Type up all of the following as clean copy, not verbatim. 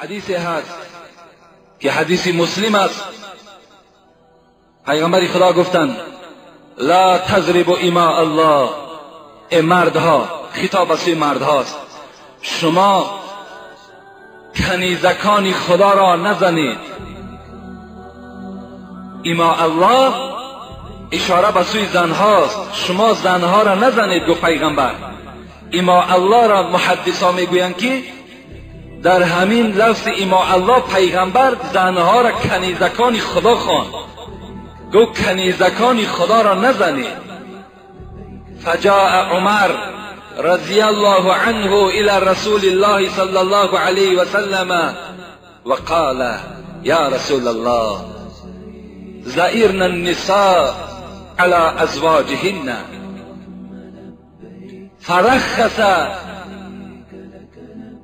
حدیثی هست که حدیث مسلم است. پیغمبر خدا گفتند لا تضربوا اماء الله. ای مردها، خطاب از مردهاست، شما کنیزکان خدا را نزنید. اماء الله اشاره به سوی زنهاست، شما زنها را نزنید. گفت پیغمبر. اماء الله را محدثا میگویند که در همین لفظ اماء الله پیغمبر زنها را کنیزکان خدا خواند. گفت کنیزکان خدا را نزنید. فجاء عمر رضی الله عنه الى رسول الله صلی الله علیه و سلم و قال یا رسول الله زائرنا النساء على ازواجهن فرخص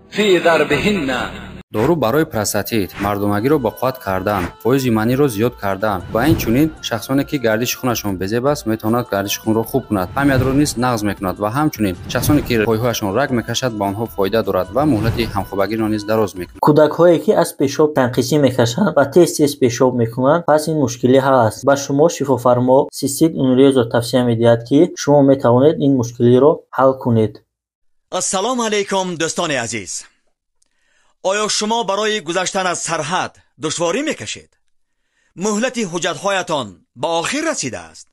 فی ضربهن. دارو برای پروستات مردمگی رو با قطع کردن، فایز ایمنی رو زیاد کردن و این چنین شخصانی که گردش خونشون بزیب است میتواند گردش خون رو خوب کند، همین رو نیز نقض میکند و همچنین شخصانی که پایهایشون رگ میکشد با آنها فایده دارد و مهلت همخوابگی را نیز دراز میکند. کودک‌هایی که از پیشاب تنقیصی میکشند و تیز پیشاب میکنند، پس این مشکلی هست. با شما شفافرما سیستیت اونریوز رو توصیه میدهد که شما میتوانید این مشکلی رو حل کنید. السلام علیکم دوستان عزیز. آیا شما برای گذشتن از سرحد دشواری میکشید؟ مهلت حجت‌هایتان به آخر رسیده است.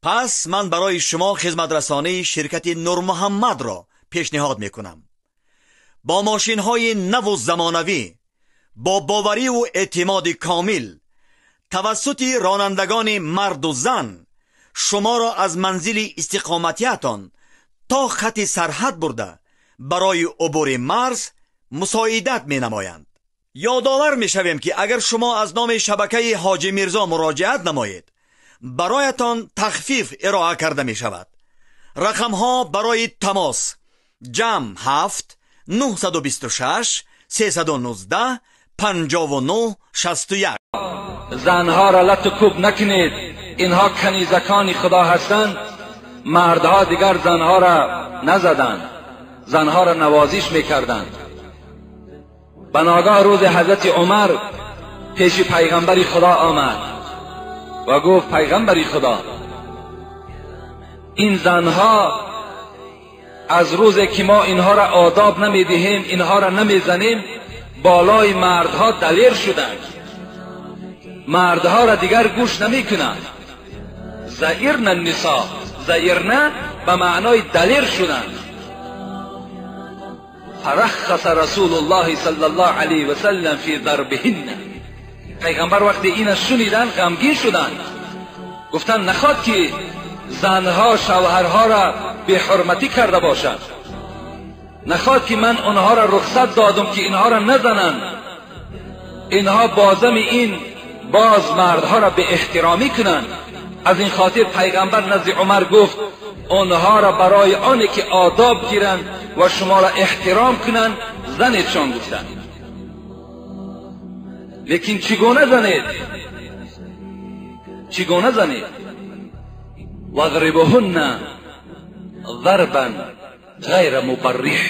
پس من برای شما خدمت رسانی شرکت نور محمد را پیشنهاد میکنم. با ماشین‌های نو و زمانوی، با باوری و اعتماد کامل، توسط رانندگان مرد و زن شما را از منزل استقامتیتان تا خط سرحد برده برای عبور مرز مساعدت می نمایند. یادآور می شویم که اگر شما از نام شبکه حاجی میرزا مراجعت نمایید، برایتان تخفیف ارائه کرده می شود. رقم ها برای تماس جمع 7 926 319 59 61. زنها را لط و کوب نکنید، اینها کنیزکان خدا هستند. مردها دیگر زنها را نزدند، زنها را نوازش میکردند. بناگاه روز حضرت عمر پیش پیغمبر خدا آمد و گفت پیغمبر خدا، این زنها از روزی که ما اینها را آداب نمیدهیم، اینها را نمیزنیم، بالای مردها دلیر شدند، مردها را دیگر گوش نمیکنند. زائرنا النساء، زائرنا به معنای دلیر شدند. فرخص رسول الله صلی الله علیه و سلم فی ضربهن. پیغمبر وقتی این شنیدن غمگین شدند، گفتند نخواد که زنها شوهرها را به حرمتی کرده باشند، نخواد که من آنها را رخصت دادم که اینها را نزنند، اینها بازم این باز مردها را به احترامی کنند. از این خاطر پیغمبر نزد عمر گفت آنها را برای آنی که آداب گیرند و شما را احترام کنند زنیدشان گفتند. لیکن چگونه زنید؟ چگونه زنید؟ واضربوهن ضربا غیر مبرح.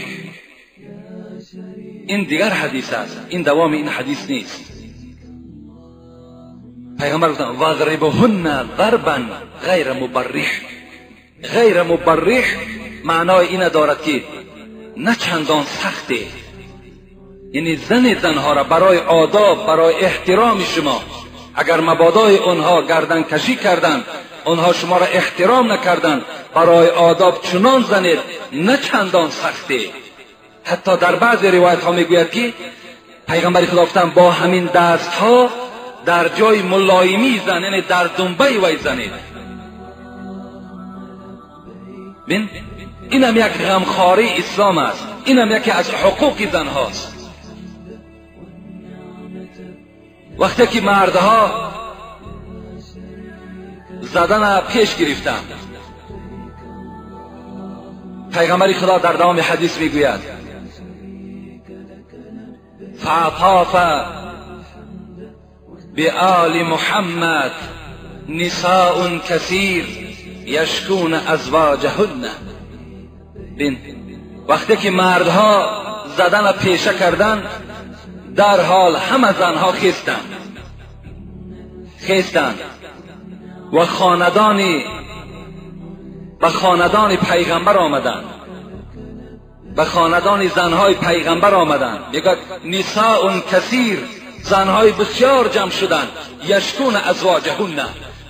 این دیگر حدیث است، این دوام این حدیث نیست. پیغمبر گفتند واضربوهن ضربا غیر مبرح. غیر مبرح معنای این دارد که نه چندان سخته، یعنی زنها را برای آداب، برای احترام شما، اگر مبادای آنها گردن کشی کردند، آنها شما را احترام نکردند، برای آداب چنان زنید نه چندان سخته. حتی در بعض روایت ها میگوید که پیغمبر خدا گفتند با همین دست ها در جای ملایمی زن، یعنی در دنبه وی زنید. بین این هم یک غمخواری اسلام است، این هم یکی از حقوق زن هاست. وقتی که مردها زدن پیش گرفتن، پیغمبر خدا در دوام حدیث میگوید فاطاف بآل محمد نساء کثیر یشکون ازواجهن. بین وقتی که مردها زدن پیشه کردن، در حال همه زنها خیستند و به خاندان پیغمبر آمدند، به خاندان زنهای پیغمبر آمدند. میگه نساء کثیر، زنهای بسیار جمع شدند. یشکون ازواجهن،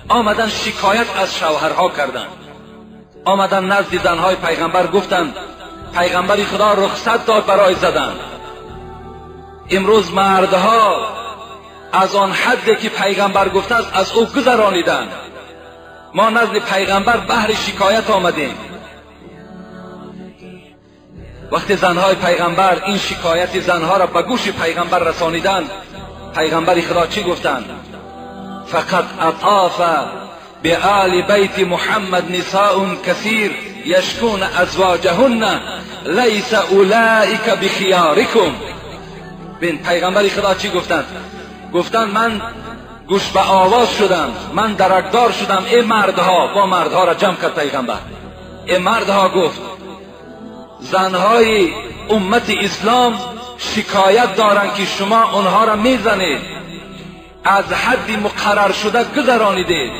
آمدن شکایت از شوهرها کردند. آمدن نزد زنهای پیغمبر گفتند پیغمبر خدا رخصت داد برای زدن. امروز مردها از آن حدی که پیغمبر گفته است از او گذرانیدند. ما نزد پیغمبر بهر شکایت آمدیم. وقتی زنهای پیغمبر این شکایت زنها را به گوش پیغمبر رسانیدند، پیغمبر خدا چی گفتند؟ فقط اطاف بآل بیت محمد نساء کثیر یشکون ازواجهن لیس اولئک بخیارکم. بین پیغمبر خدا چی گفتند؟ گفتند من گوش به آواز شدم، من درکدار شدم. ای مردها، با مردها را جمع کرد پیغمبر. ای مردها گفت زنهای امت اسلام شکایت دارند که شما آنها را میزنید، از حد مقرر شده گذرانیدید.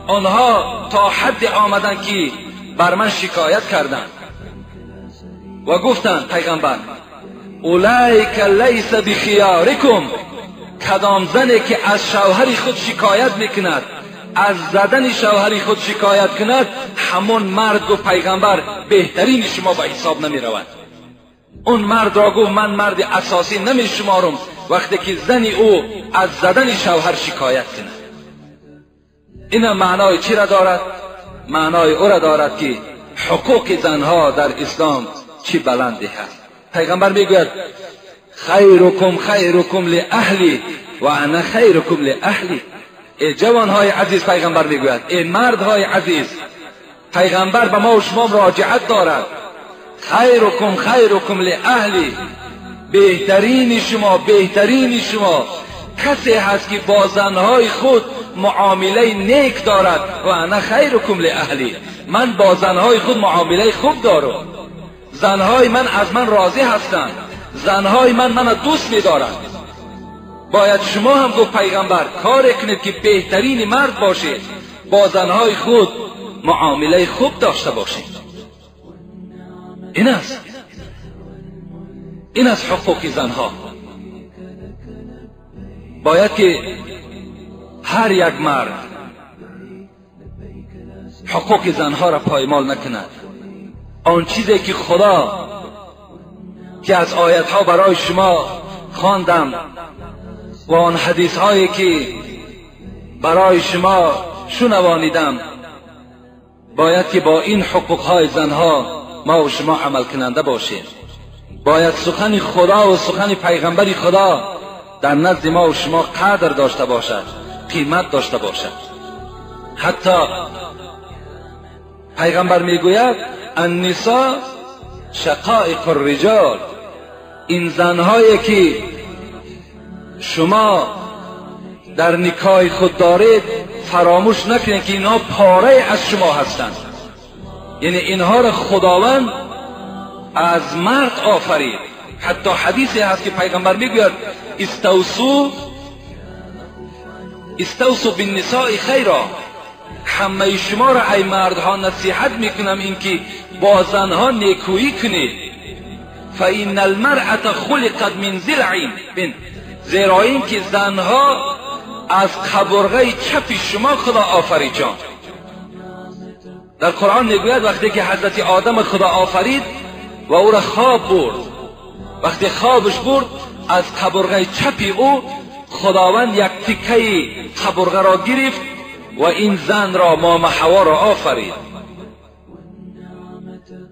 آنها تا حد آمدن که بر من شکایت کردند و گفتند پیغمبر اولئک لیس بخیارکم، کدام زنی که از شوهر خود شکایت میکند، از زدن شوهر خود شکایت کند، همون مرد گفت پیغمبر بهترین شما به حساب نمی رود. اون مرد را گفت من مرد اساسی نمی شمارم وقتی که زنی او از زدن شوهر شکایت کند. این معنای چی را دارد؟ معنای او را دارد که حقوق زنها در اسلام چی بلندی هست. پیغمبر میگوید خیرکم خیرکم لاهلی و انا خیرکم لاهلی. ای جوانهای عزیز، پیغمبر میگوید ای مردهای عزیز، پیغمبر به ما و شما مراجعت دارد. خیرکم خیرکم لاهلی، بهترین شما کسی هست که با زنهای خود معامله نیک دارد. و انا خیرکم لاهلی، من با زنهای خود معامله خوب دارم. زنهای من از من راضی هستند، زنهای من دوست می‌دارند. باید شما هم گفت پیغمبر کار کنید که بهترین مرد باشید، با زنهای خود معامله خوب داشته باشید. این است حقوق زنها. باید که هر یک مرد حقوق زنها را پایمال نکند. آن چیزی که خدا که از آیتها برای شما خواندم و آن حدیث هایی که برای شما شنوانیدم، باید که با این حقوق های زنها ما و شما عمل کننده باشیم. باید سخن خدا و سخن پیغمبر خدا در نزد ما و شما قدر داشته باشد، قیمت داشته باشد. حتی پیغمبر میگوید النساء شقائق الرجال، این زنهایی که شما در نکاح خود دارید فراموش نکنید که اینها پاره از شما هستند. یعنی اینها را خداوند از مرد آفرید. حتی حدیثی هست که پیغمبر میگوید استوصوا بالنساء خیرا، همه شما را ای مردها نصیحت میکنم اینکه با زنها نیکویی کنید. فإن المرأة خلقت من ضلع، زیرا این که زنها از قبرغه چپ شما خدا آفرید. جان در قرآن میگوید وقتی که حضرت آدم خدا آفرید و او را خواب برد، وقتی خوابش برد از قبرغه چپ او خداوند یک تکه قبرغه را گرفت و این زن را مام حوا را آفرید.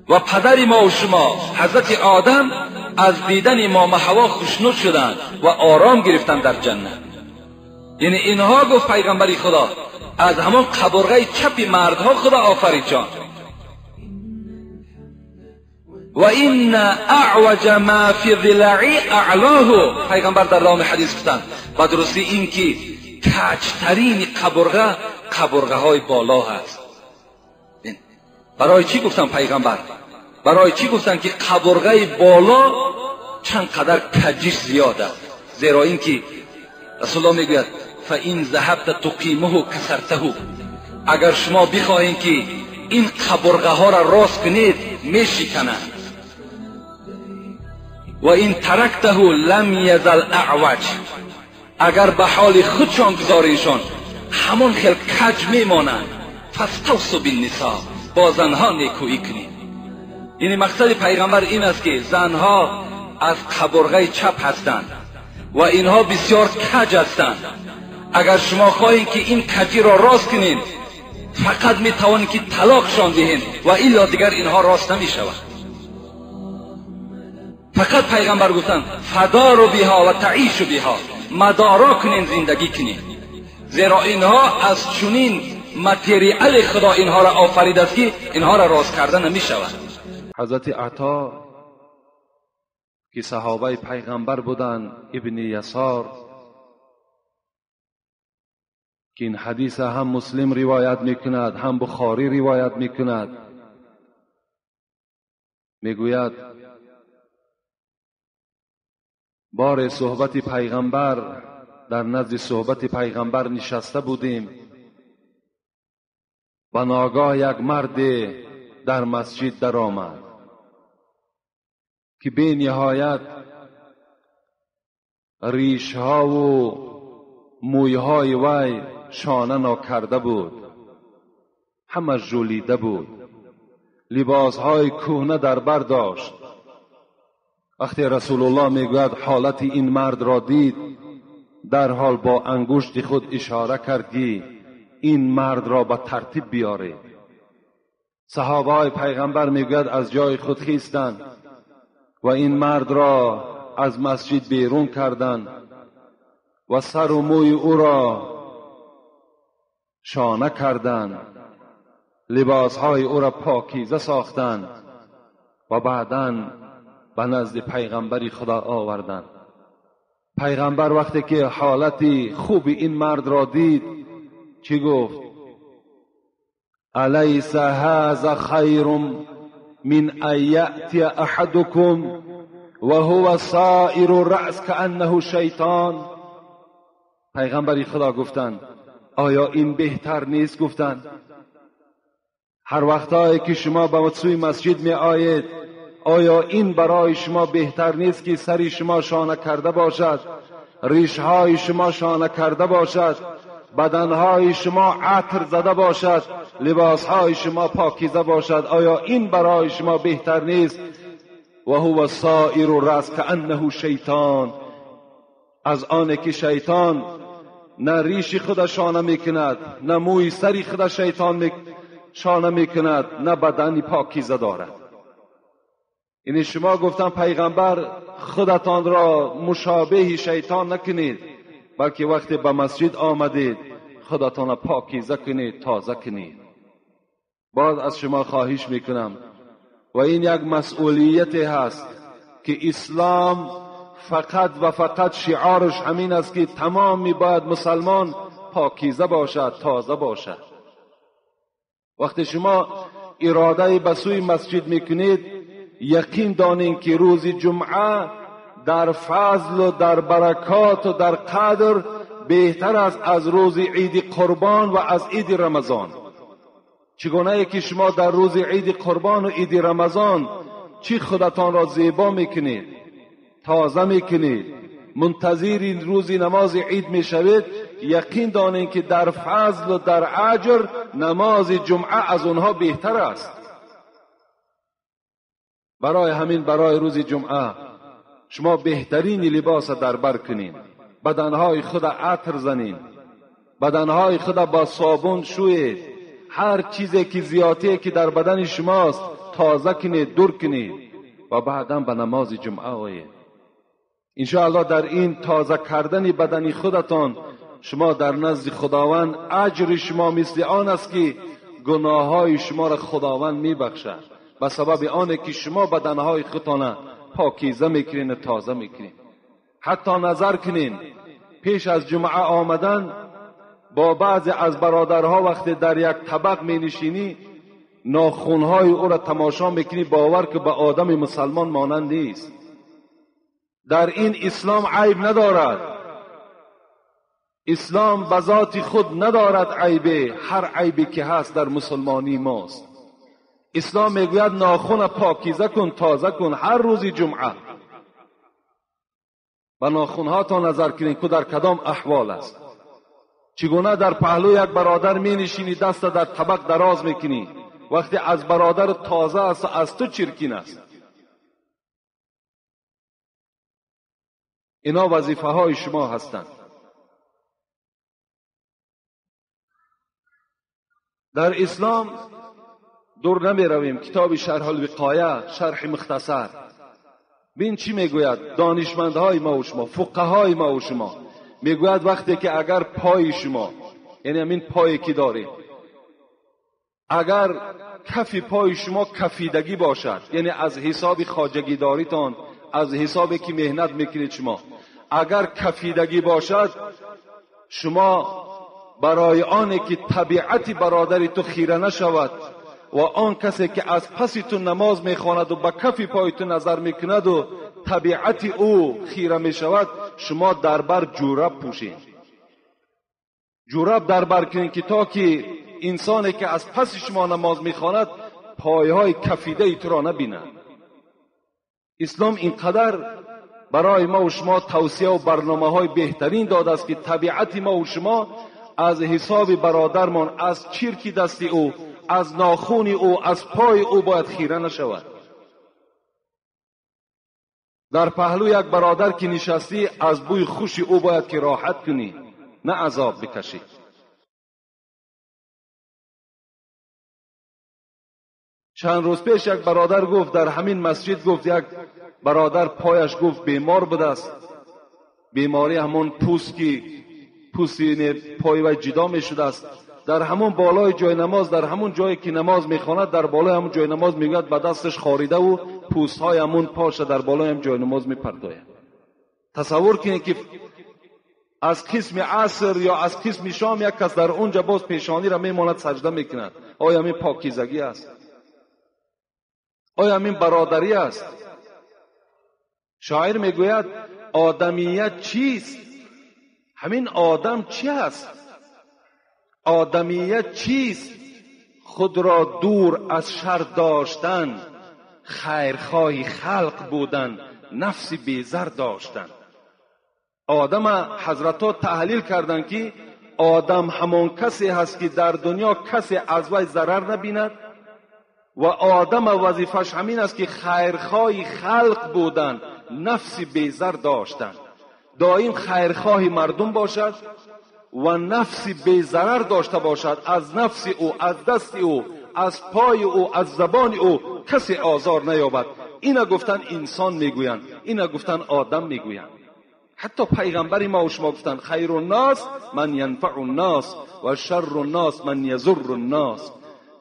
و پدر ما و شما حضرت آدم از دیدن مام حوا خوشنود شدند و آرام گرفتند در جنت. یعنی اینها گفت پیغمبر خدا از همان قبرغه چپ مردها خدا آفرید. جان و این اعوج ما فی ضلعی اعلاه، پیغمبر در رام حدیث گفتند با درستی این که کجترین قبرغه های بالا هست. برای چی گفتن پیغمبر؟ برای چی گفتن که قبرغه بالا چند قدر کجیش زیاده. زیرا اینکه رسول الله میگوید فإن ذهبت تقیمه کسرته، اگر شما بخواهید که این قبرغه ها را راست کنید میشکنند. و این ترکته لم یزل اعوج، اگر به حال خودشان گذاریشان همون خیل کج میمانند. فاستوصوا بالنساء، با زنها نیکویی کنید. یعنی مقصد پیغمبر این است که زنها از قبرغه چپ هستند و اینها بسیار کج هستند. اگر شما خواهید که این کجی را راست کنید فقط میتوانید که طلاقشان دهید و الا دیگر اینها راست نمیشود. فقط پیغمبر گفتند فداروا بها و تعیشوا بها، مدارا کنین، زندگی کنین. زیرا اینها از چنین متریال خدا اینها را آفریده است که اینها را راست کردن نمیشود. حضرت عطا که صحابه پیغمبر بودند، ابن یسار، که این حدیث هم مسلم روایت میکند هم بخاری روایت میکند، میگوید بار صحبت پیغمبر، در نزد صحبت پیغمبر نشسته بودیم و ناگاه یک مرد در مسجد در آمد که به نهایت ریشها و مویهای وی شانه ناکرده بود، همه ژولیده بود، لباسهای کهنه در بر داشت. وقتی رسول الله میگوید حالت این مرد را دید، در حال با انگشت خود اشاره کرد که این مرد را به ترتیب بیاره. صحابه های پیغمبر میگوید از جای خود خیستند و این مرد را از مسجد بیرون کردند و سر و موی او را شانه کردند، لباسهای او را پاکیزه ساختند و بعداً به نزد پیغمبر خدا آوردند. پیغمبر وقتی که حالت خوب این مرد را دید چی گفت؟ الیس هذا خیر من ان یأتی احدکم و هو صائر الرأس کأنه شیطان. پیغمبر خدا گفتند آیا این بهتر نیست؟ گفتند هر وقتایی که شما به سوی مسجد می آیید آیا این برای شما بهتر نیست که سری شما شانه کرده باشد، ریشهای شما شانه کرده باشد، بدنهای شما عطر زده باشد، لباسهای شما پاکیزه باشد؟ آیا این برای شما بهتر نیست؟ و هو صائر الرأس کأنه شیطان، از آن که شیطان نه ریش خود شانه میکند، نه موی سری خود شیطان شانه میکند، نه بدنی پاکیزه دارد. یعنی شما گفتم پیغمبر خودتان را مشابه شیطان نکنید، بلکه وقتی به مسجد آمدید خودتان را پاکیزه کنید، تازه کنید. باز از شما خواهش میکنم و این یک مسئولیت هست که اسلام فقط و فقط شعارش همین است که تمام میباید مسلمان پاکیزه باشد، تازه باشد. وقتی شما اراده به سوی مسجد میکنید یقین دانین که روز جمعه در فضل و در برکات و در قدر بهتر است از روز عید قربان و از عید رمضان. چگونه که شما در روز عید قربان و عید رمضان چی خودتان را زیبا میکنید، تازه میکنید، منتظر این روز نماز عید میشوید، یقین دانین که در فضل و در اجر نماز جمعه از اونها بهتر است. برای همین برای روز جمعه شما بهترین لباس در بر کنین، بدنهای خود عطر زنین، بدنهای خود با صابون شوید، هر چیزی که زیادی که در بدن شماست تازه کنید، دور کنید و بعدا به نماز جمعه آیید. انشاءالله در این تازه کردن بدن خودتان شما در نزد خداوند اجر شما مثل آن است که گناههای شما را خداوند میبخشد، به سبب آنه که شما بدنهای خودتان پاکیزه میکنین، تازه میکنین. حتی نظر کنین پیش از جمعه آمدن با بعضی از برادرها وقتی در یک طبق می نشینی ناخونهای او را تماشا میکنی، باور که به آدم مسلمان مانند نیست. در این اسلام عیب ندارد. اسلام به ذات خود ندارد عیبه، هر عیبی که هست در مسلمانی ماست. اسلام میگوید ناخن پاکیزه کن، تازه کن هر روز جمعه. و ناخنها تا نظر کنید که در کدام احوال است. چگونه در پهلو یک برادر می نشینی، دست در طبق دراز میکنی وقتی از برادر تازه است، از تو چرکین است. اینا وظیفه های شما هستند. در اسلام دور نمی رویم. کتاب شرح الوقایه، شرح مختصر، بین چی میگوید. دانشمندهای ما و شما، فقهای ما و شما میگوید وقتی که اگر پای شما، یعنی همین پایی که دارید، اگر کف پای شما کفیدگی باشد، یعنی از حساب خواجگی داریتان، از حسابی که مهنت میکنید شما، اگر کفیدگی باشد، شما برای آنی که طبیعت برادری تو خیره نشود و آن کسی که از پس تو نماز میخواند و به کف پای تو نظر میکند و طبیعت او خیره میشود، شما دربر جورب پوشین. جورب دربر کنین که تا که انسانی که از پس شما نماز میخواند پایهای کفیده ای تو را نبیند. اسلام اینقدر برای ما و شما توصیه و برنامه های بهترین داده است که طبیعت ما و شما از حساب برادرمان، از چرک دست او، از ناخون او، از پای او باید خیره نشود. در پهلو یک برادر که نشستی، از بوی خوش او باید که راحت کنی، نه عذاب بکشی. چند روز پیش یک برادر گفت، در همین مسجد گفت، یک برادر پایش گفت بیمار بوده است. بیماری همون پوست که پوستی پای و جدا می شده است. در همون بالای جای نماز، در همون جایی که نماز میخواند، در بالای همون جای نماز میگوید به دستش خاریده و پوست های همون پاش در بالای هم جای نماز میپرداید. تصور کنید که از قسم عصر یا از قسم شام یک کس در اونجا باز پیشانی را میماند سجده میکند. آیا همین پاکیزگی است؟ آیا همین برادری است؟ شاعر میگوید آدمیت چیست؟ همین آدم چی است؟ آدمیت چیست؟ خود را دور از شر داشتن، خیرخواه خلق بودن، نفس بیزر داشتن. آدم حضرت‌ها تحلیل کردند که آدم همان کسی هست که در دنیا کسی از وی ضرر نبیند و آدم وظیفش همین است که خیرخواه خلق بودن، نفس بیزر داشتن. دائم خیرخواه مردم باشد و نفس بیزرر داشته باشد. از نفس او، از دست او، از پای او، از زبان او کسی آزار نیابد. اینا گفتن انسان میگویند، اینا گفتن آدم میگویند. حتی پیغمبر ما و شما گفتن خیر الناس من ینفع الناس و شر الناس من یضر الناس.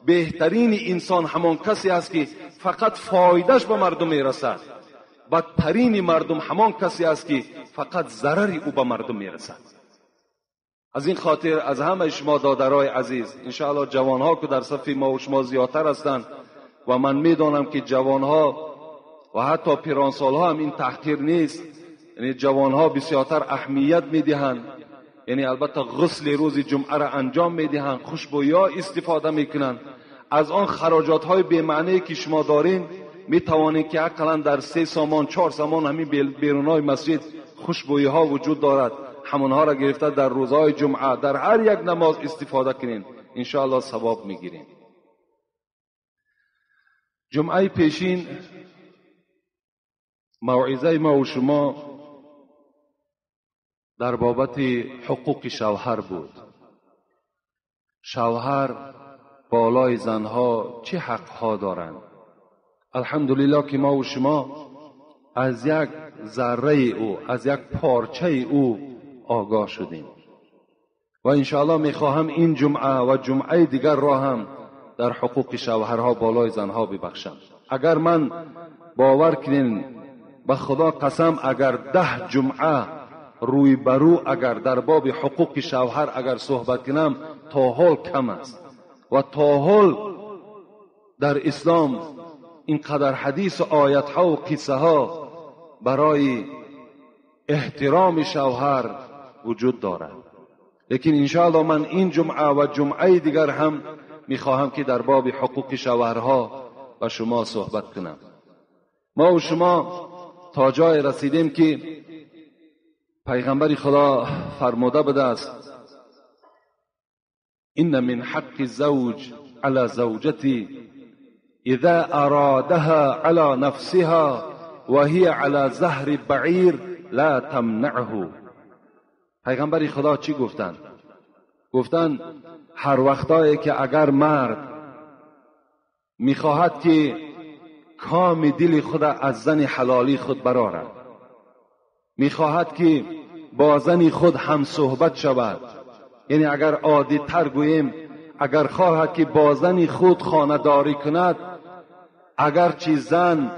بهترین انسان همان کسی است که فقط فایدهش به مردم میرسد. بدترین مردم همان کسی است که فقط ضرری او به مردم میرسد. از این خاطر از همه شما دادرای عزیز، انشاءالله جوانها که در صف ما و شما زیادتر هستند و من میدانم که جوانها و حتی پیرانسالها هم این تحقیر نیست، یعنی جوانها بسیارتر اهمیت میدهند، یعنی البته غسل روز جمعه را انجام میدهند، خوشبویی استفاده میکنند. از آن خراجات های بی معنی که شما دارین میتوانید که حداقل در 3 سامان 4 سامان همین بیرونای مسجد خوشبویی ها وجود دارد، همونها را گرفته در روزهای جمعه در هر یک نماز استفاده کنین، انشاءالله ثواب میگیرین. جمعه پیشین موعظه ما و شما در بابت حقوق شوهر بود. شوهر بالای زنها چه حقها دارند؟ الحمدلله که ما و شما از یک ذره او، از یک پارچه او آگاه شدیم و انشاءالله میخواهم این جمعه و جمعه دیگر را هم در حقوق شوهرها بالای زنها ببخشم. اگر من باور کنین به خدا قسم، اگر 10 جمعه روی برو اگر در باب حقوق شوهر اگر صحبت کنم تا حال کم است و تا حال در اسلام اینقدر حدیث و آیت ها و قصه ها برای احترام شوهر وجود دارد. لیکن انشاءالله من این جمعه و جمعه دیگر هم میخواهم که در باب حقوق شوهرها با شما صحبت کنم. ما و شما تا جای رسیدیم که پیغمبر خدا فرموده بوده است ان من حق الزوج على زوجتی اذا ارادها على نفسها وهي على ظهر بعیر لا تمنعه. پیغمبر خدا چی گفتند؟ گفتند هر وقتایی که اگر مرد میخواهد که کام دل خود از زن حلالی خود برآورد، میخواهد که با زن خود هم صحبت شود، یعنی اگر عادی تر گوییم اگر خواهد که با زن خود خانه‌داری کند، اگرچه زن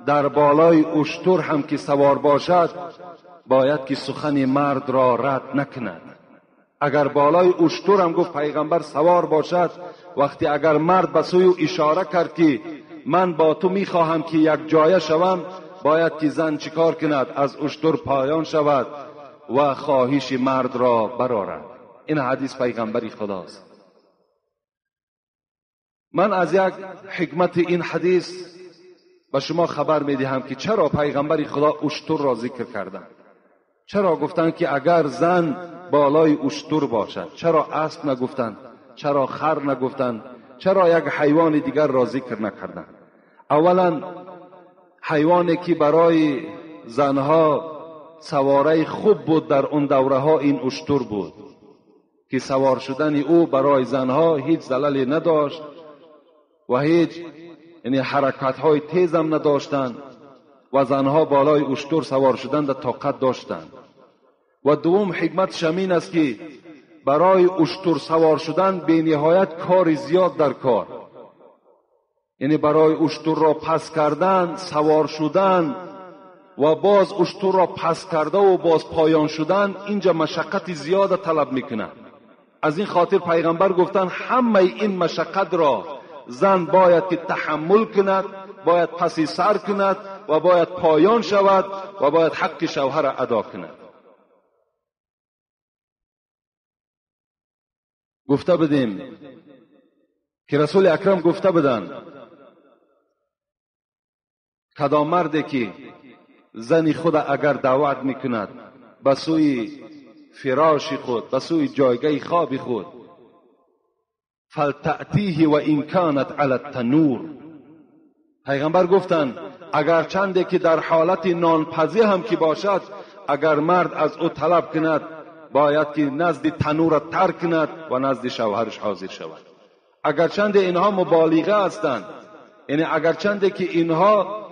در بالای اشتر هم که سوار باشد باید که سخن مرد را رد نکند. اگر بالای اشتر هم گفت پیغمبر سوار باشد، وقتی اگر مرد به سوی اشاره کرد که من با تو میخواهم که یک جایه شوم، باید که زن چیکار کند؟ از اشتر پایان شود و خواهش مرد را برآورد. این حدیث پیغمبر خداست. من از یک حکمت این حدیث به شما خبر میدهم که چرا پیغمبر خدا اشتر را ذکر کردند. چرا گفتند که اگر زن بالای اشتر باشد؟ چرا اسب نگفتند؟ چرا خر نگفتند؟ چرا یک حیوان دیگر را ذکر نکردند؟ اولا حیوانی که برای زنها سواره خوب بود در اون دوره ها این اشتر بود که سوار شدن او برای زنها هیچ ضللی نداشت و هیچ یعنی حرکت های تیز هم نداشتند و زنها بالای اشتر سوار شدن در طاقت داشتند. و دوم حکمت شمین است که برای اشتر سوار شدن به نهایت کار زیاد در کار، یعنی برای اشتر را پس کردن، سوار شدن و باز اشتر را پس کرده و باز پایان شدن، اینجا مشقت زیاد طلب میکنه. از این خاطر پیغمبر گفتن همه این مشقت را زن باید که تحمل کند، باید پسی سر کند و باید پایان شود و باید حق شوهر را ادا کند. گفته بدیم که رسول اکرم گفته بدن کدام مردی که زن خود اگر دعوت میکند به سوی فراش خود، به سوی جایگاه خواب خود، فلتأتیه و این کانت علی التنور. پیغمبر گفتند اگر چنده که در حالت نانپزی هم که باشد، اگر مرد از او طلب کند باید که نزد تنور ترک کند و نزد شوهرش حاضر شود. اگر چنده اینها مبالغه هستند، یعنی اگر چنده که اینها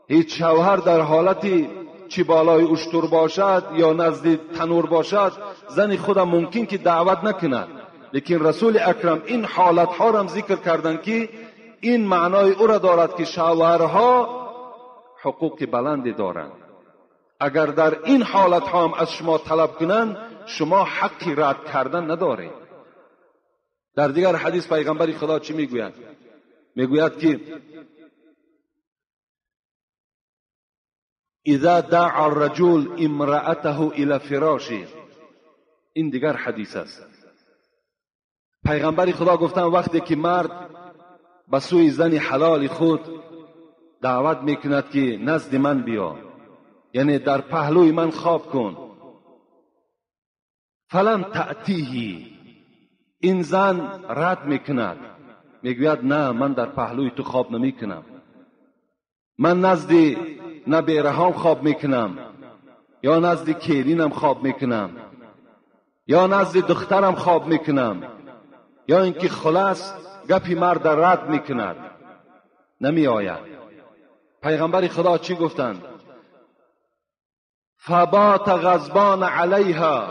هیچ شوهر در حالتی چی بالای اشتر باشد یا نزد تنور باشد، زن خود ممکن که دعوت نکند. لیکن رسول اکرم این حالت ها را ذکر کردند که این معنای او را دارد که شوهرها حقوق بلندی دارند. اگر در این حالت ها هم از شما طلب کنند، شما حقی رد کردن ندارید. در دیگر حدیث پیغمبر خدا چی میگوید؟ میگوید که اذا دعا الرجل امرأته الى فراشه. این دیگر حدیث است. پیغمبر خدا گفتن وقتی که مرد به سوی زن حلال خود دعوت میکند که نزد من بیا، یعنی در پهلوی من خواب کن، فلم تأتیه، این زن رد میکند، میگوید نه من در پهلوی تو خواب نمیکنم، من نزد نبیرهام خواب میکنم، یا نزد کیرینم خواب میکنم، یا نزد دخترم خواب میکنم، یا اینکه خلاص گپی مرد رد میکند، نمی آید. پیغمبر خدا چی گفتند؟ فبات غضبان علیها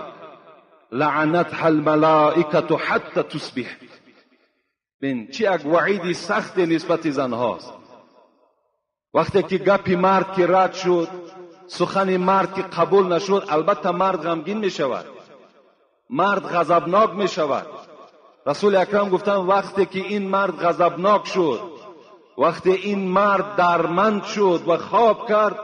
لعنتها الملائکه حتی تصبح. بین چی یک وعیدی سخت نسبت زن هاست. وقتی که گپی مرد که رد شد، سخن مرد که قبول نشد، البته مرد غمگین می شود، مرد غضبناک می شود. رسول اکرم گفتن وقتی که این مرد غضبناک شد، وقتی این مرد درمند شد و خواب کرد،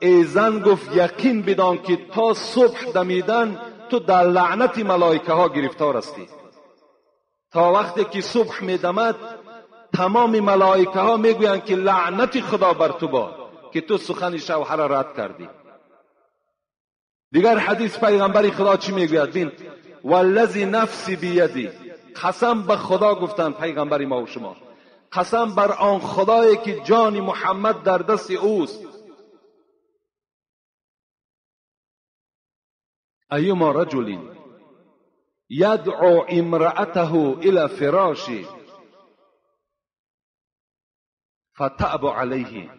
ای زن گفت یقین بدان که تا صبح دمیدن تو در لعنت ملائکه ها گرفتار هستی. تا وقتی که صبح میدمد تمام ملائکه ها میگویند که لعنت خدا بر تو باد که تو سخن شوهر را رد کردی. دیگر حدیث پیغمبر خدا چی میگوید؟ بین والذی نفسی بیدی، قسم به خدا گفتند پیغمبر ما و شما، قسم بر آن خدایی که جان محمد در دست اوست، ایما رجل یدعو امرأته الى فراشی فتأب علیه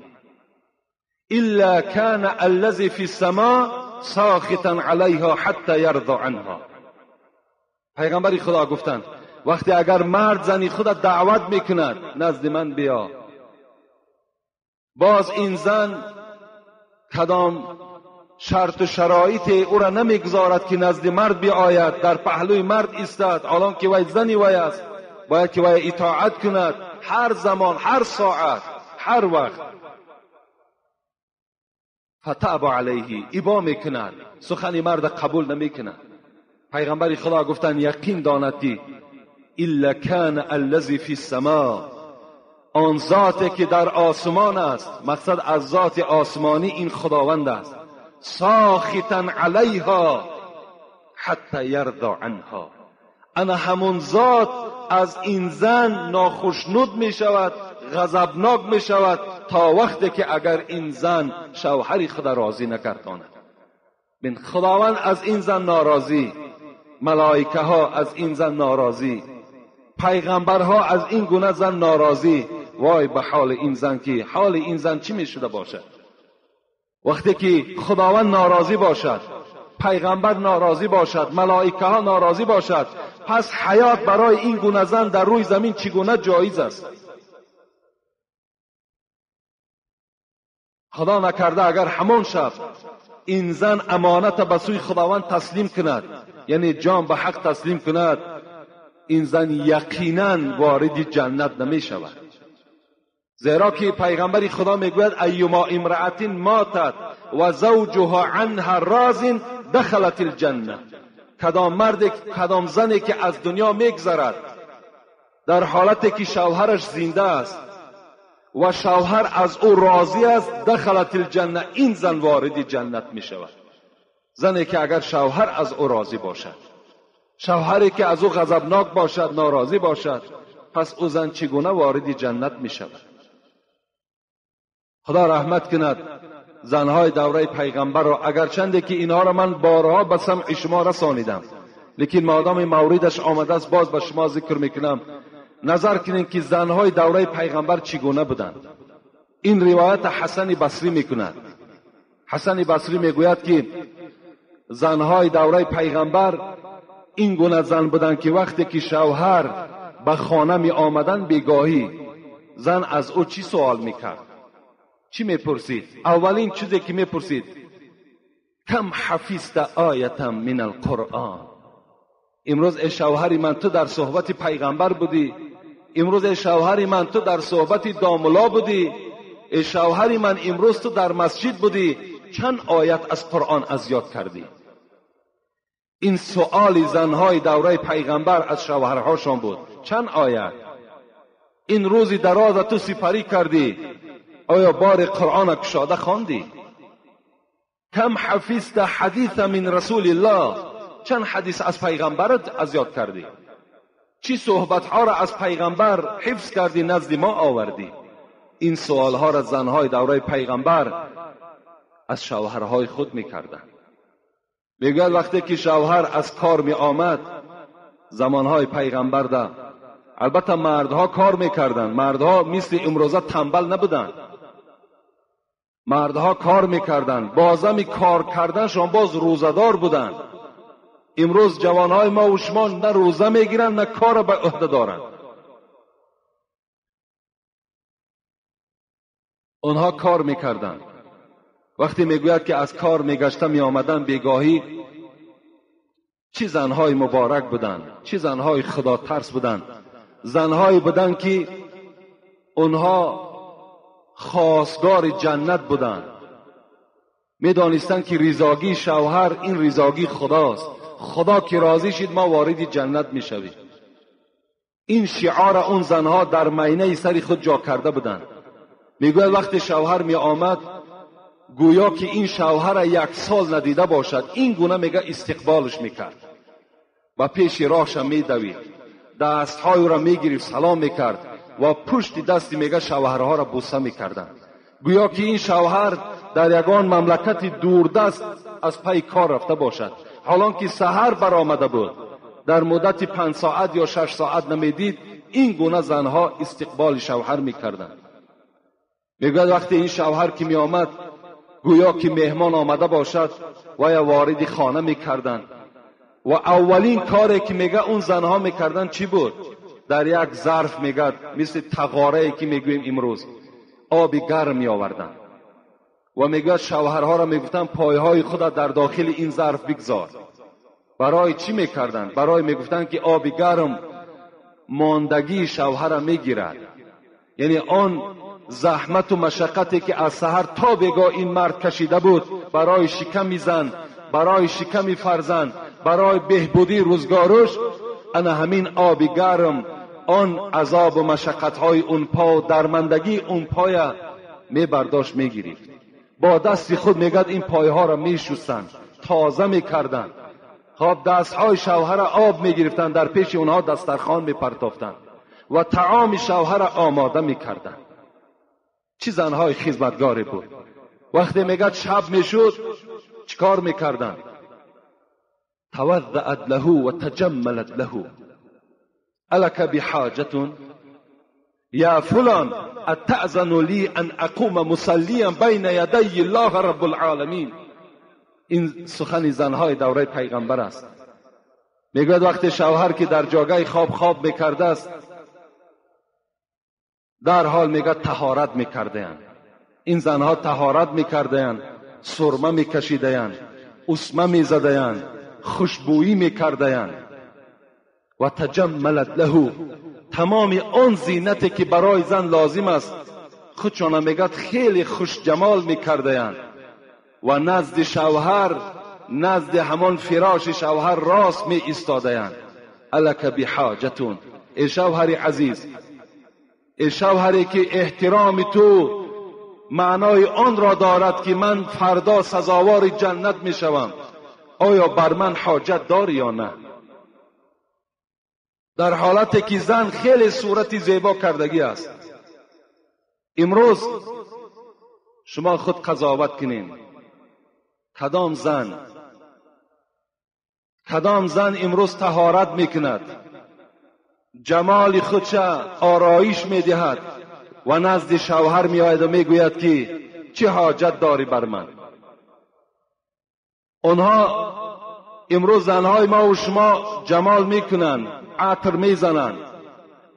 الا كان الذي في السماء ساخطا علیها حتى يرضى عنها. پیغمبر خدا گفتند وقتی اگر مرد زنی خود دعوت میکند نزد من بیا، باز این زن کدام شرط و شرایط او را نمیگذارد که نزد مرد بیاید، در پهلوی مرد ایستد، حالان که وی زنی وی است، باید که وی اطاعت کند هر زمان، هر ساعت، هر وقت. فتأب علیه، ابا میکند، سخن مرد قبول نمیکند. پیغمبر خدا گفتند یقین داند که الا کان الذی فی السماء، آن ذاتی که در آسمان است، مقصد از ذات آسمانی این خداوند است، ساخطا علیها حتی یرضى عنها، انا همون ذات از این زن ناخشنود می شود، غضبناک می شود تا وقتی که اگر این زن شوهر خود راضی نکرداند. بین خداوند از این زن ناراضی، ملائکه ها از این زن ناراضی، پیغمبرها از این گونه زن ناراضی. وای به حال این زن که حال این زن چی می شده باشد وقتی که خداوند ناراضی باشد، پیغمبر ناراضی باشد، ملائکه ها ناراضی باشد، پس حیات برای این گونه زن در روی زمین چگونه جایز است؟ خدا نکرده اگر همون شب این زن امانت به سوی خداوند تسلیم کند، یعنی جان به حق تسلیم کند، این زن یقینا وارد جنت نمی شود. زیرا که پیغمبر خدا میگوید ایما امرأة ماتت و زوجها عنها راض دخلت الجنه، کدام مرد، کدام زنی که از دنیا میگذرد در حالتی که شوهرش زنده است و شوهر از او راضی است، دخلت الجنه، این زن وارد جنت می شود. زنی که اگر شوهر از او راضی باشد، شوهری که از او غضبناک باشد، ناراضی باشد، پس او زن چگونه وارد جنت می شود؟ خدا رحمت کند زنهای دوره پیغمبر را، اگرچنده که اینها را من بارها به سمع شما رسانیدم، لیکن مادام موردش آمده است باز به شما ذکر میکنم. نظر کنید که زنهای دوره پیغمبر چگونه بودند. این روایت حسن بصری میکند. حسن بصری میگوید که زنهای دوره پیغمبر این گونه زن بودند که وقتی که شوهر به خانه می آمدن بیگاهی، زن از او چی سوال میکرد؟ چی میپرسید؟ اولین چیزی که میپرسید کم حفظت آیتا من القرآن، امروز ای شوهر من تو در صحبت پیغمبر بودی، امروز ای شوهر من تو در صحبت داملا بودی، ای شوهر من امروز تو در مسجد بودی، چند آیت از قرآن از یاد کردی؟ این سؤال زنهای دوره پیغمبر از شوهرهاشان بود. چند آیت؟ این روزی دراز تو سپری کردی، آیا بار قرآن کشاده خواندی؟ کم حفظت حدیث من رسول الله، چند حدیث از پیغمبرت از یاد کردی؟ چی صحبت ها را از پیغمبر حفظ کردی نزد ما آوردی؟ این سوال ها را زنهای دوره پیغمبر از شوهرهای خود میکردند. میگوید وقتی که شوهر از کار می آمد زمانهای پیغمبر ده، البته مردها کار میکردند، مردها مثل امروزه تنبل نبودند، مردها کار میکردند، بازم کار کردنشان باز روزدار بودند. امروز جوانهای ما و شما نه روزه میگیرند نه کار به عهده دارند. اونها کار میکردند. وقتی میگوید که از کار میگشته می آمدن بیگاهی، چی زنهای مبارک بودند، چی زنهای خدا ترس بودند، زنهایی بودند که اونها خواستگار جنت بودند، میدانستند که ریزاگی شوهر این ریزاگی خداست. خدا که راضی شد ما وارد جنت میشویم. این شعار اون زنها در مینه سر خود جا کرده بودند. میگوید وقتی شوهر می آمد گویا که این شوهر یک سال ندیده باشد، این گونه میگه استقبالش میکرد و پیش راهش میدوید، دستهای او را میگرفت، سلام میکرد و پشت دستی میگه شوهرها را بوسه میکردند. گویا که این شوهر در یگان مملکت دوردست از پی کار رفته باشد. حالان که سحر برآمده بود، در مدت 5 ساعت یا 6 ساعت نمیدید، این گونه زنها استقبال شوهر میکردند. میگوید وقتی این شوهر که می آمد گویا که مهمان آمده باشد و یا وارد خانه میکردند و اولین کاری که میگه اون زنها میکردند چی بود؟ در یک ظرف میگه مثل تغاره که میگویم امروز آب گرم می آوردند و میگه شوهرها را میگفتن پایهای خود در داخل این ظرف بگذار. برای چی میکردند؟ برای میگفتن که آب گرم ماندگی شوهر را میگیرد، یعنی آن زحمت و مشقتی که از سحر تا بگاه این مرد کشیده بود برای شکم زن، برای شکم فرزند، برای بهبودی روزگارش، انا همین آب گرم آن عذاب و مشقت‌های اون پا، درماندگی اون پای می برداشت میگیرید. با دست خود میگد این پایها را میشستند، تازه میکردند. خب دستهای شوهر آب میگرفتند، در پیش اونها دسترخوان میپرتافتند و طعام شوهر آماده میکردند. چه زنهای خدمتگاری بود. وقتی میگد شب میشد چیکار میکردند؟ توضأت له و تجملت له. الک بحاجة یا فلان اتأذن لی ان اقوم مصلیا بین یدی الله رب العالمین. این سخن زنهای دوره پیغمبر است. میگوید وقتی شوهر که در جاگه خواب میکرده است، در حال میگه طهارت میکرده‌اند. این زنها طهارت میکرده‌اند، سرمه میکشیده‌اند، اسمه میزده‌اند، خوشبویی میکرده‌اند و تجملت له. تمام آن زینتی که برای زن لازم است خودشان میگه خیلی خوش جمال میکرده‌اند و نزد شوهر، نزد همان فراش شوهر راست می ایستاده‌اند. الک بحاجتون. ای شوهر عزیز، ای شوهری که احترام تو معنای آن را دارد که من فردا سزاوار جنت می شوم، آیا بر من حاجت داری یا نه؟ در حالتی که زن خیلی صورتی زیبا کردگی است. امروز شما خود قضاوت کنین، کدام زن امروز طهارت میکند، جمال خودش آرایش میدهد و نزد شوهر میآید و میگوید که چه حاجت داری بر من؟ آنها امروز زنهای ما و شما جمال میکنند، عطر میزنند،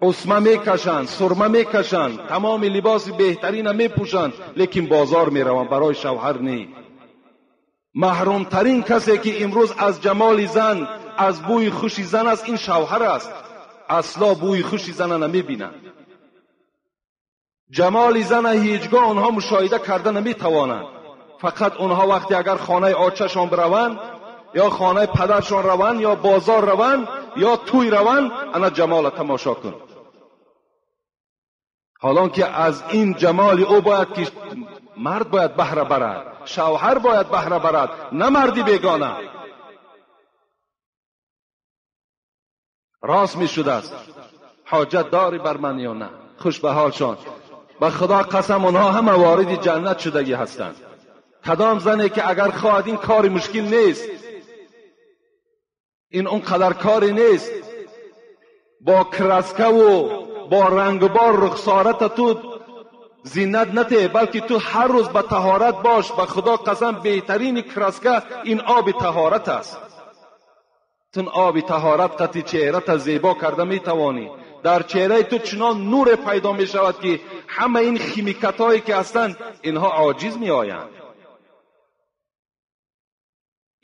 اسمه میکشند، سرمه میکشند، تمام لباس بهترین میپوشند، لیکن بازار میروند برای شوهر نه. محروم ترین کسی که امروز از جمال زن، از بوی خوش زن است، این شوهر است. اصلا بوی خوش زن نمیبینند. جمال زن هیچگاه آنها مشاهده کرده نمیتوانند. فقط آنها وقتی اگر خانه آچه‌شان بروند یا خانه پدرشان روند یا بازار روند یا توی روند، انا جمال تماشا کن. حالان که از این جمال او باید که مرد باید بهره برد، شوهر باید بهره برد، نه مردی بیگانه. راست می شده است. حاجت داری بر من یا نه؟ خوش به حالشان. به خدا قسم آنها همه وارد جنت شدگی هستند. کدام زنی که اگر خواهد این کار مشکل نیست، این اون قدر کاری نیست، با کرسکه و با رنگ بار رخسارت تو زینت نته، بلکه تو هر روز به طهارت باش. به خدا قسم بهترین کرسکه این آب طهارت است. تون آب طهارت قطعی چهرت زیبا کرده میتوانی. در چهره تو چنان نور پیدا می شود که همه این خیمیکت هایی که هستند اینها عاجز می آیند.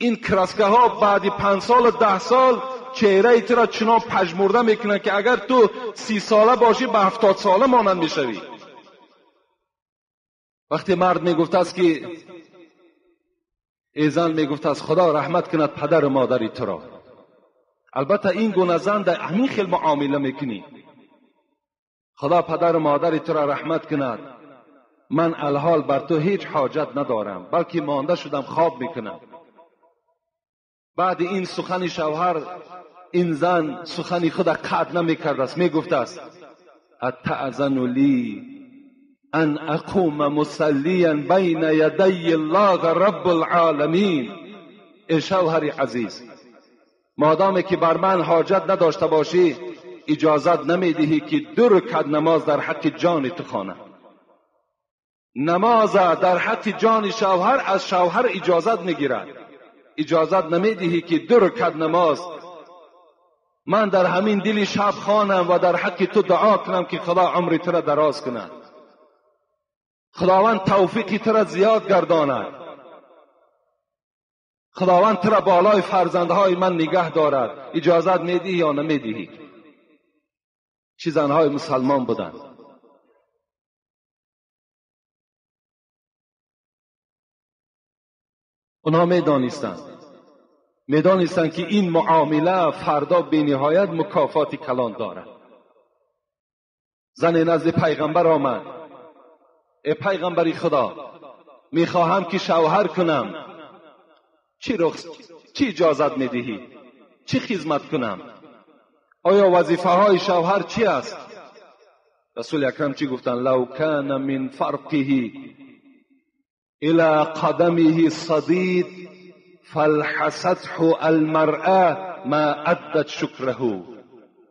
این کرسکه ها بعد 5 سال 10 سال چهره تو را چنان پژمرده میکنه که اگر تو 30 ساله باشی به 70 ساله مانند میشوی. وقتی مرد میگفته است که ای زن میگفت از خدا رحمت کند پدر و مادری تو را. البته این گونه زن در همین خیل معامله میکنی، خدا پدر و مادری تو را رحمت کند، من الحال بر تو هیچ حاجت ندارم، بلکه مانده شدم خواب میکنم. بعد این سخن شوهر، این زن سخنی خود قطع نمیکرد است، میگفت است اتأذن لی ان اقوم مصلیا بین یدی الله رب العالمین. ای شوهر عزیز، مادامی که بر من حاجت نداشته باشی، اجازت نمیدهی که 2 رکعت نماز در حق جان تو خوانم. نماز در حق جان شوهر از شوهر اجازت میگیرد، اجازت نمیدهی که 2 رکعت نماز من در همین دل شب خوانم و در حق تو دعا کنم که خدا عمر تو را دراز کند، خداوند توفیق تو را زیاد گرداند، خداوند تو را بالای فرزندهای من نگه دارد. اجازت میدهی یا نمیدهی؟ چه زنهای مسلمان بودند. اونها میدانستند که این معامله فردا به نهایت مکافات کلان دارد. زن نزد پیغمبر آمد، ای پیغمبری خدا، میخواهم که شوهر کنم، چی اجازت میدهی؟ چی خدمت کنم؟ آیا وظیفه های شوهر چی است؟ رسول اکرم چی گفتن؟ لو کان من فرقه الى قدمه صدید فالحسته المرأة ما عدت شکره.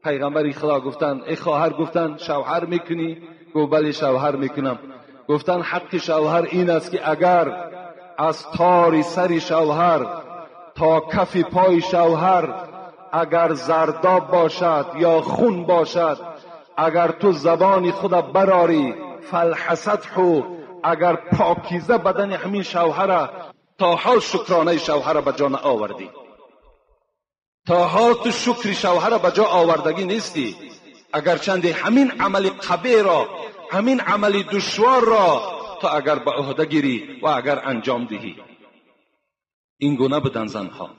پیغمبری خدا گفتن، ای خواهر، گفتن شوهر میکنی؟ گفت بله شوهر میکنم. گفتن حق شوهر این است که اگر از تار سر شوهر تا کف پای شوهر اگر زرداب باشد یا خون باشد، اگر تو زبان خود براری، فالحسته، اگر پاکیزه بدن همین شوهر، تا حال شکرانه شوهر به جا آوردی، تا حال تو شکر شوهر به جا آوردگی نیستی، اگر چند همین عمل قبیح را، همین عمل دشوار را تو اگر به عهده گیری و اگر انجام دهی. این گونه بدن زنها.